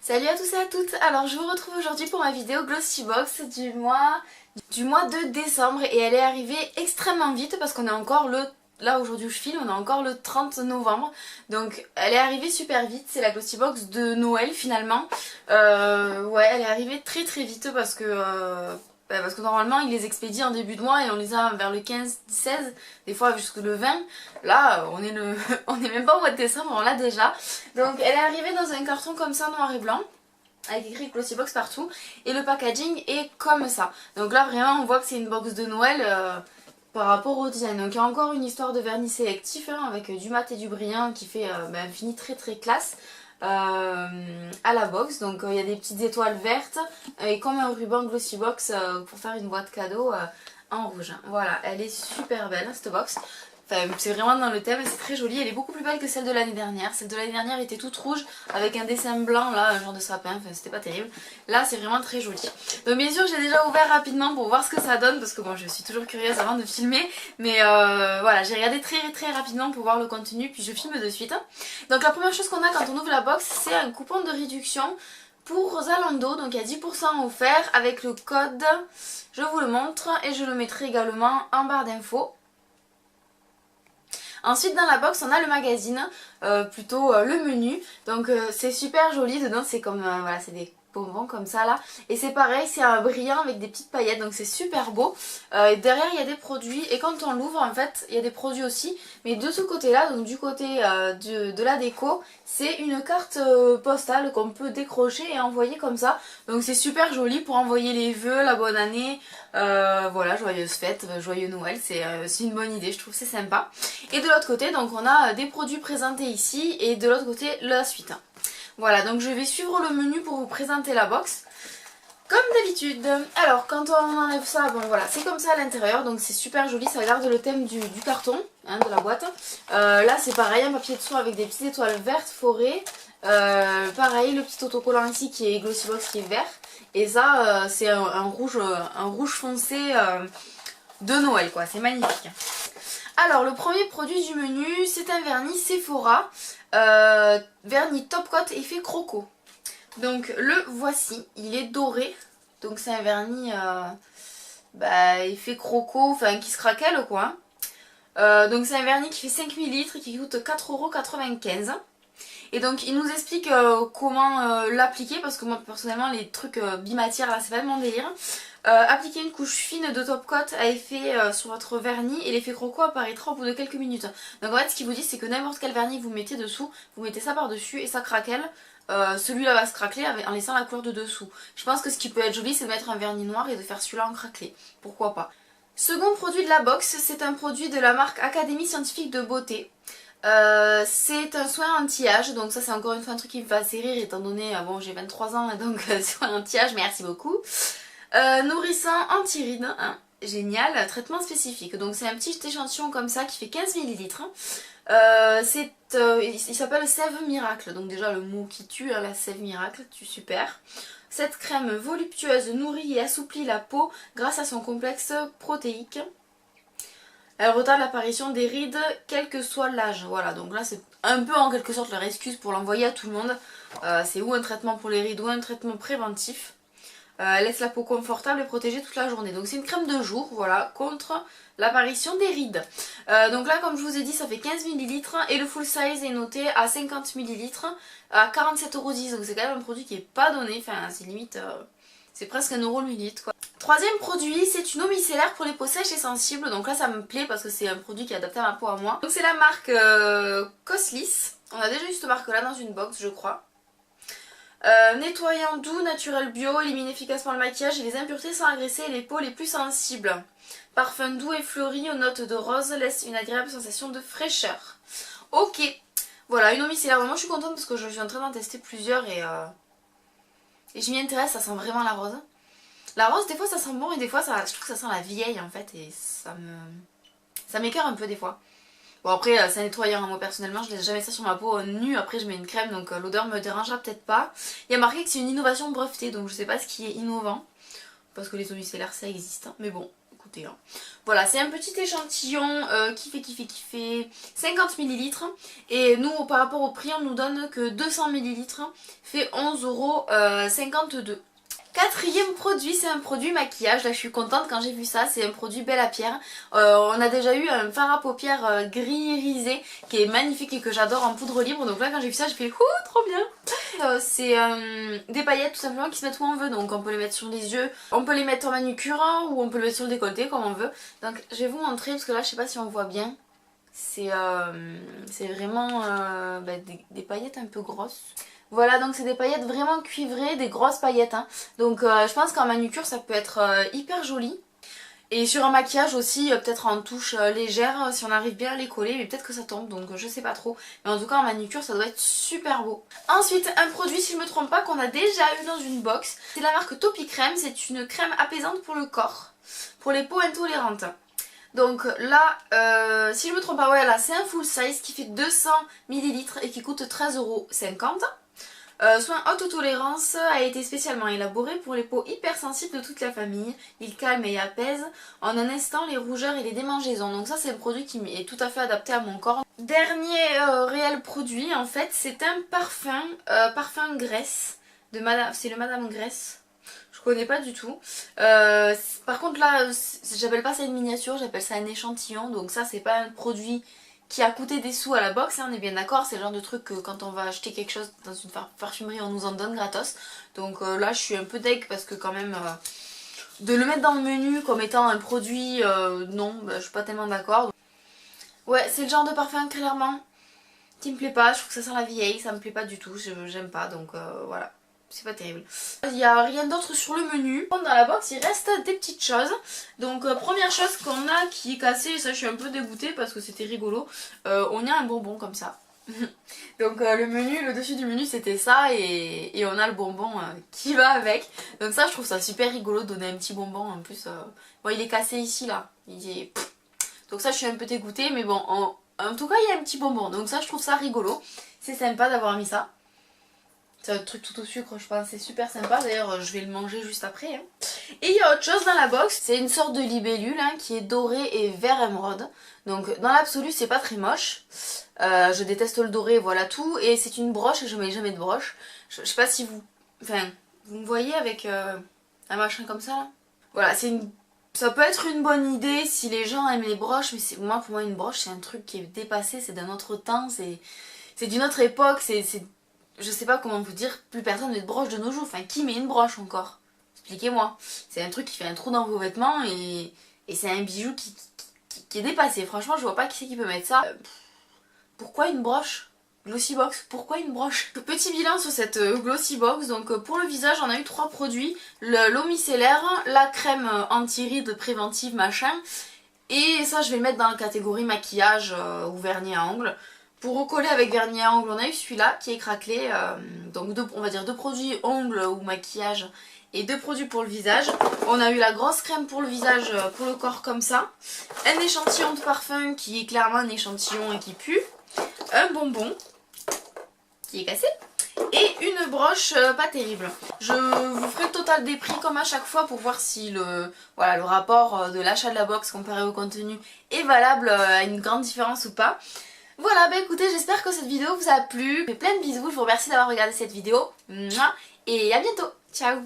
Salut à tous et à toutes. Alors je vous retrouve aujourd'hui pour ma vidéo Glossybox du mois de décembre et elle est arrivée extrêmement vite parce qu'on est encore là aujourd'hui où je filme, on est encore le 30 novembre, donc elle est arrivée super vite. C'est la Glossybox de Noël finalement. Ouais, elle est arrivée très très vite parce que normalement ils les expédient en début de mois et on les a vers le 15, 16, des fois jusqu'au le 20. Là on est même pas au mois de décembre, on l'a déjà. Donc elle est arrivée dans un carton comme ça noir et blanc, avec écrit Glossybox partout, et le packaging est comme ça. Donc là vraiment on voit que c'est une box de Noël par rapport au design. Donc il y a encore une histoire de vernis sélectif avec du mat et du brillant qui fait un fini très très classe. À la box, donc il y a des petites étoiles vertes et comme un ruban Glossybox pour faire une boîte cadeau en rouge. Voilà, elle est super belle cette box. Enfin, c'est vraiment dans le thème, c'est très joli. Elle est beaucoup plus belle que celle de l'année dernière. Celle de l'année dernière était toute rouge avec un dessin blanc là, un genre de sapin. Enfin, c'était pas terrible. Là, c'est vraiment très joli. Donc, bien sûr, j'ai déjà ouvert rapidement pour voir ce que ça donne parce que bon, je suis toujours curieuse avant de filmer. Mais voilà, j'ai regardé très très rapidement pour voir le contenu, puis je filme de suite. Donc, la première chose qu'on a quand on ouvre la box, c'est un coupon de réduction pour Zalando. Donc, il y a 10% offert avec le code. Je vous le montre et je le mettrai également en barre d'infos. Ensuite dans la box on a le magazine, plutôt le menu, donc c'est super joli, dedans c'est comme, voilà c'est des bonbons comme ça là, et c'est pareil, c'est un brillant avec des petites paillettes, donc c'est super beau. Et derrière il y a des produits, et quand on l'ouvre en fait il y a des produits aussi, mais de ce côté là, donc du côté de la déco, c'est une carte postale qu'on peut décrocher et envoyer comme ça, donc c'est super joli pour envoyer les vœux, la bonne année, voilà, joyeuse fête, joyeux Noël, c'est une bonne idée, je trouve, c'est sympa. Et de l'autre côté donc on a des produits présentés ici, et de l'autre côté la suite. Voilà, donc je vais suivre le menu pour vous présenter la box comme d'habitude. Alors quand on enlève ça, bon voilà, c'est comme ça à l'intérieur, donc c'est super joli, ça garde le thème du carton, de la boîte. Là c'est pareil, un papier de soie avec des petites étoiles vertes forêt. Pareil, le petit autocollant ici qui est Glossybox qui est vert. Et ça c'est un rouge foncé de Noël quoi, c'est magnifique. Alors le premier produit du menu, c'est un vernis Sephora, vernis top coat effet croco. Donc le voici, il est doré, donc c'est un vernis effet croco, enfin qui se craquelle quoi. Donc c'est un vernis qui fait 5 ml qui coûte 4,95 €. Et donc il nous explique comment l'appliquer, parce que moi personnellement les trucs bimatières là c'est pas mon délire. Appliquez une couche fine de top coat à effet sur votre vernis et l'effet croco apparaîtra au bout de quelques minutes. Donc en fait ce qu'il vous dit c'est que n'importe quel vernis vous mettez dessous, vous mettez ça par dessus et ça craquelle. Celui-là va se craqueler en laissant la couleur de dessous. Je pense que ce qui peut être joli c'est de mettre un vernis noir et de faire celui-là en craquelé. Pourquoi pas. Second produit de la box, c'est un produit de la marque Académie Scientifique de Beauté. C'est un soin anti-âge, donc ça c'est encore une fois un truc qui me fait assez rire étant donné, bon j'ai 23 ans donc soin anti-âge, merci beaucoup. Nourrissant anti-rides, génial, traitement spécifique, donc c'est un petit échantillon comme ça qui fait 15 ml. Il s'appelle Sève Miracle, donc déjà le mot qui tue, la Sève Miracle, super. Cette crème voluptueuse nourrit et assouplit la peau grâce à son complexe protéique. Elle retarde l'apparition des rides quel que soit l'âge. Voilà, donc là c'est un peu en quelque sorte leur excuse pour l'envoyer à tout le monde. C'est ou un traitement pour les rides ou un traitement préventif. Elle laisse la peau confortable et protégée toute la journée. Donc c'est une crème de jour, voilà, contre l'apparition des rides. Donc là comme je vous ai dit ça fait 15 ml et le full size est noté à 50 ml à 47,10 €. Donc c'est quand même un produit qui est pas donné, enfin c'est limite, c'est presque 1 € le millilitre quoi. Troisième produit, c'est une eau micellaire pour les peaux sèches et sensibles. Donc là ça me plaît parce que c'est un produit qui est adapté à ma peau à moi. Donc c'est la marque Coslis. On a déjà eu cette marque là dans une box je crois. Nettoyant doux, naturel bio, élimine efficacement le maquillage et les impuretés sans agresser les peaux les plus sensibles. Parfum doux et fleuri aux notes de rose laisse une agréable sensation de fraîcheur. Ok, voilà une eau micellaire. Moi je suis contente parce que je suis en train d'en tester plusieurs et je m'y intéresse, ça sent vraiment la rose. La rose des fois ça sent bon et des fois je trouve que ça sent la vieille en fait et ça m'écoeure un peu des fois. Bon après c'est un nettoyant, moi personnellement je laisse jamais ça sur ma peau nue, après je mets une crème donc l'odeur me dérangera peut-être pas. Il y a marqué que c'est une innovation brevetée donc je sais pas ce qui est innovant, parce que les eaux micellaires ça existe, mais bon coûté. Hein. Voilà, c'est un petit échantillon qui fait 50 ml. Et nous, par rapport au prix, on nous donne que 200 ml fait 11,52 €. Quatrième produit, c'est un produit maquillage. Là je suis contente quand j'ai vu ça, c'est un produit Belle à Pierre. On a déjà eu un fard à paupières gris irisé qui est magnifique et que j'adore en poudre libre. Donc là quand j'ai vu ça j'ai fait ouh trop bien. C'est des paillettes tout simplement qui se mettent où on veut. Donc on peut les mettre sur les yeux, on peut les mettre en manucure hein, ou on peut les mettre sur le décolleté comme on veut. Donc je vais vous montrer parce que là je sais pas si on voit bien. C'est vraiment des paillettes un peu grosses. Voilà, donc c'est des paillettes vraiment cuivrées, des grosses paillettes. Hein. Donc je pense qu'en manucure ça peut être hyper joli. Et sur un maquillage aussi, peut-être en touche légère, si on arrive bien à les coller, mais peut-être que ça tombe, donc je sais pas trop. Mais en tout cas en manucure ça doit être super beau. Ensuite, un produit, si je me trompe pas, qu'on a déjà eu dans une box. C'est la marque Topi Crème, c'est une crème apaisante pour le corps, pour les peaux intolérantes. Donc là, si je me trompe pas, ouais, là c'est un full size qui fait 200 ml et qui coûte 13,50 €. Soin haute tolérance a été spécialement élaboré pour les peaux hypersensibles de toute la famille. Il calme et apaise en un instant les rougeurs et les démangeaisons. Donc ça c'est un produit qui est tout à fait adapté à mon corps. Dernier réel produit en fait, c'est un parfum, parfum Graisse de Madame, c'est le Madame Graisse. Je connais pas du tout. Par contre là, j'appelle pas ça une miniature, j'appelle ça un échantillon. Donc ça c'est pas un produit qui a coûté des sous à la box, hein, on est bien d'accord, c'est le genre de truc que quand on va acheter quelque chose dans une parfumerie on nous en donne gratos. Donc là je suis un peu deg parce que quand même de le mettre dans le menu comme étant un produit, non, je suis pas tellement d'accord. Ouais, c'est le genre de parfum clairement qui me plaît pas, je trouve que ça sent la vieille, ça me plaît pas du tout, j'aime pas, donc voilà. C'est pas terrible. Il n'y a rien d'autre sur le menu. Dans la box il reste des petites choses. Donc première chose qu'on a qui est cassée, et ça je suis un peu dégoûtée parce que c'était rigolo. On a un bonbon comme ça. Donc le menu, le dessus du menu c'était ça et on a le bonbon qui va avec. Donc ça je trouve ça super rigolo de donner un petit bonbon en plus. Bon il est cassé ici là. Donc ça je suis un peu dégoûtée mais bon en tout cas il y a un petit bonbon. Donc ça je trouve ça rigolo. C'est sympa d'avoir mis ça. C'est un truc tout au sucre, je pense, c'est super sympa. D'ailleurs, je vais le manger juste après. Hein. Et il y a autre chose dans la box, c'est une sorte de libellule hein, qui est dorée et vert émeraude. Donc dans l'absolu, c'est pas très moche. Je déteste le doré, voilà tout. Et c'est une broche et je mets jamais de broche. Je sais pas si vous... Enfin, vous me voyez avec un machin comme ça là. Voilà, c'est une... Ça peut être une bonne idée si les gens aiment les broches, mais pour moi une broche c'est un truc qui est dépassé, c'est d'un autre temps, c'est d'une autre époque, je sais pas comment vous dire, plus personne met de broche de nos jours. Enfin, qui met une broche encore? Expliquez-moi. C'est un truc qui fait un trou dans vos vêtements et c'est un bijou qui est dépassé. Franchement, je vois pas qui c'est qui peut mettre ça. Pourquoi une broche? Glossybox, pourquoi une broche? Petit bilan sur cette Glossybox. Donc pour le visage, on a eu 3 produits. L'eau micellaire, la crème anti-rides préventive machin. Et ça, je vais le mettre dans la catégorie maquillage ou vernis à ongles. Pour recoller avec vernis à ongles, on a eu celui-là qui est craquelé, donc on va dire 2 produits ongles ou maquillage et 2 produits pour le visage. On a eu la grosse crème pour le visage, pour le corps comme ça. Un échantillon de parfum qui est clairement un échantillon et qui pue. Un bonbon qui est cassé. Et une broche pas terrible. Je vous ferai le total des prix comme à chaque fois pour voir si le rapport de l'achat de la box comparé au contenu est valable à une grande différence ou pas. Voilà, bah écoutez, j'espère que cette vidéo vous a plu. Je vous fais plein de bisous, je vous remercie d'avoir regardé cette vidéo. Et à bientôt, ciao.